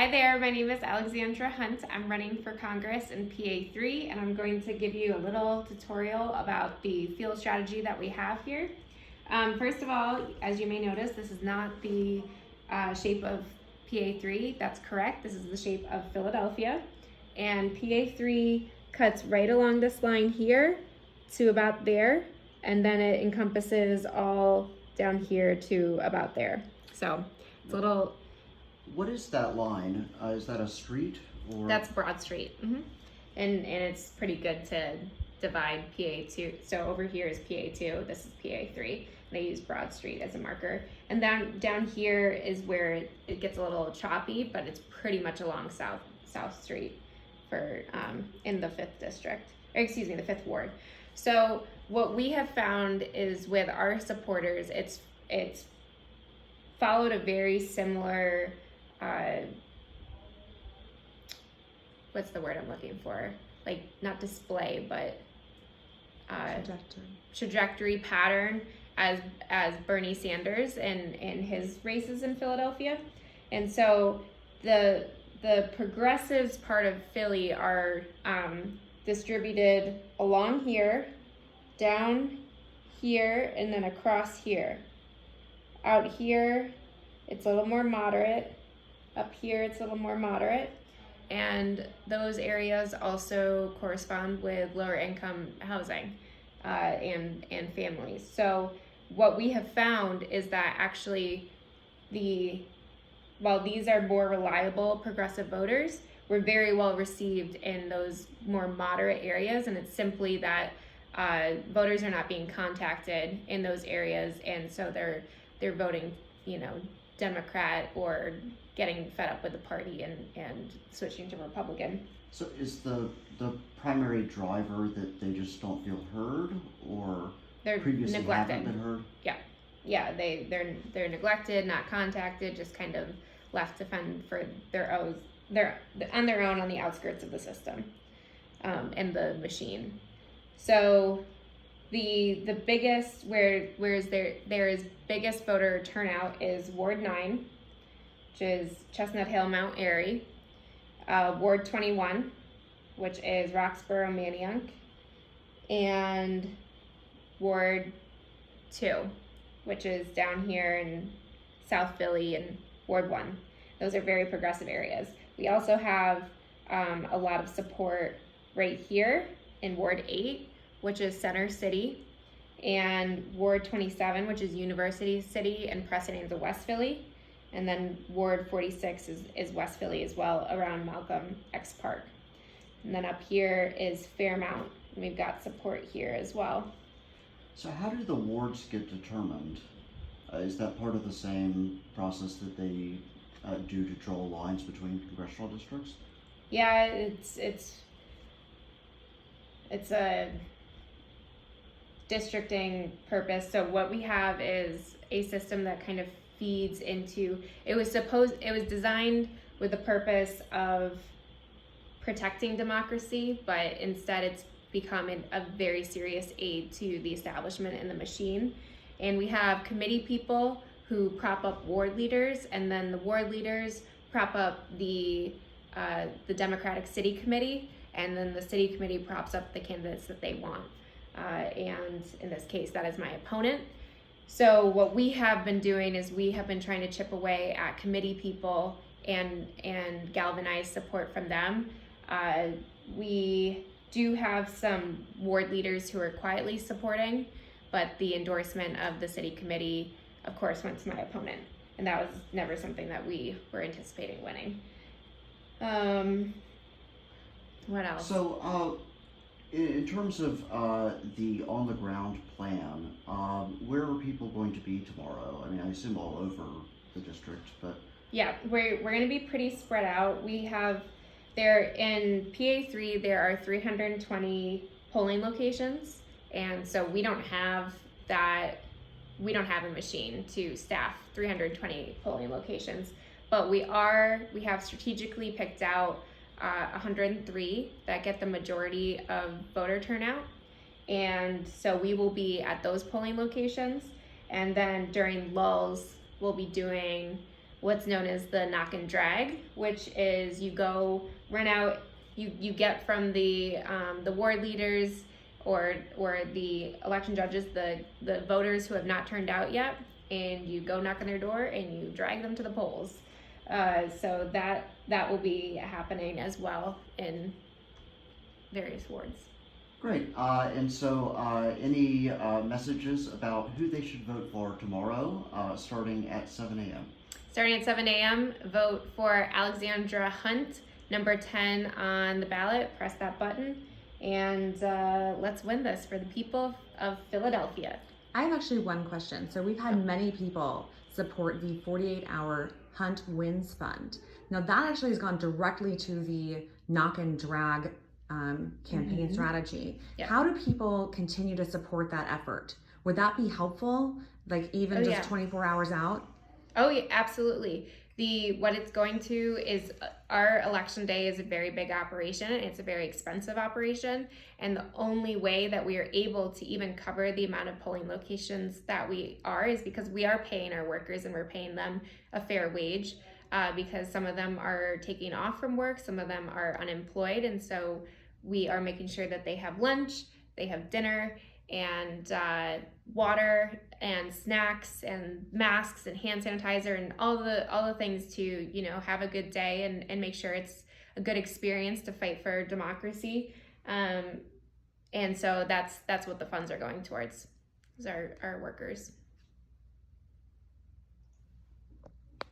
Hi there, my name is Alexandra Hunt. I'm running for Congress in PA3, and I'm going to give you a little tutorial about the field strategy that we have here. First of all, as you may notice, this is not the shape of PA3. That's correct. This is the shape of Philadelphia. And PA3 cuts right along this line here to about there, and then it encompasses all down here to about there. So it's a little... What is that line? Is that a street or? That's Broad Street. And it's pretty good to divide PA2. So over here is PA2, this is PA3. They use Broad Street as a marker. And down here is where it gets a little choppy, but it's pretty much along South Street for in the 5th district, or excuse me, the 5th ward. So what we have found is with our supporters, it's followed a very similar what's the word I'm looking for? Like, not display, but trajectory pattern as Bernie Sanders and his races in Philadelphia. And so the progressives part of Philly are distributed along here, down here, and then across here. Out here, it's a little more moderate. Up here, it's a little more moderate. And those areas also correspond with lower income housing and families. So what we have found is that actually while these are more reliable progressive voters, we're very well received in those more moderate areas, and it's simply that voters are not being contacted in those areas, and so they're voting, Democrat or getting fed up with the party and switching to Republican. So is the primary driver that they just don't feel heard, or they're previously neglected. haven't been heard? Yeah, they're neglected, not contacted, just kind of left to fend for their own. They're on their own on the outskirts of the system and the machine. So the biggest whereas there is biggest voter turnout is Ward 9, which is Chestnut Hill, Mount Airy, Ward 21, which is Roxborough, Manayunk, and Ward 2, which is down here in South Philly, and Ward 1. Those are very progressive areas. We also have a lot of support right here in Ward 8, which is Center City, and Ward 27, which is University City and Precedence of West Philly. And then Ward 46 is West Philly as well, around Malcolm X Park. And then up here is Fairmount, and we've got support here as well. So how do the wards get determined? Is that part of the same process that they do to draw lines between congressional districts? Yeah, it's a districting purpose. So what we have is a system that kind of feeds into, it was designed with the purpose of protecting democracy, but instead it's become a very serious aid to the establishment and the machine. And we have committee people who prop up ward leaders, and then the ward leaders prop up the Democratic City Committee, and then the city committee props up the candidates that they want. And in this case, that is my opponent. So what we have been doing is we have been trying to chip away at committee people and galvanize support from them. We do have some ward leaders who are quietly supporting, but the endorsement of the city committee, of course, went to my opponent. And that was never something that we were anticipating winning. What else? So, in terms of the on-the-ground plan, where are people going to be tomorrow? I mean, I assume all over the district, but... Yeah, we're going to be pretty spread out. We have, in PA3, there are 320 polling locations, and so we don't have a machine to staff 320 polling locations, but we have strategically picked out 103 that get the majority of voter turnout, and so we will be at those polling locations. And then during lulls, we'll be doing what's known as the knock and drag, which is you go run out, you get from the ward leaders or the election judges, the voters who have not turned out yet, and you go knock on their door and you drag them to the polls. So that will be happening as well in various wards. Great. And so any messages about who they should vote for tomorrow, starting at 7 a.m.? Starting at 7 a.m., vote for Alexandra Hunt, number 10 on the ballot. Press that button, and let's win this for the people of Philadelphia. I have actually one question. So we've had many people support the 48-hour Hunt Wins Fund. Now that actually has gone directly to the knock and drag campaign strategy. Yep. How do people continue to support that effort? Would that be helpful? Like even just 24 hours out? Oh yeah, absolutely. What it's going to is our election day is a very big operation. It's a very expensive operation. And the only way that we are able to even cover the amount of polling locations that we are is because we are paying our workers and we're paying them a fair wage because some of them are taking off from work, some of them are unemployed. And so we are making sure that they have lunch, they have dinner, and water and snacks and masks and hand sanitizer and all the things to, you know, have a good day and make sure it's a good experience to fight for democracy. And so that's what the funds are going towards, is our workers.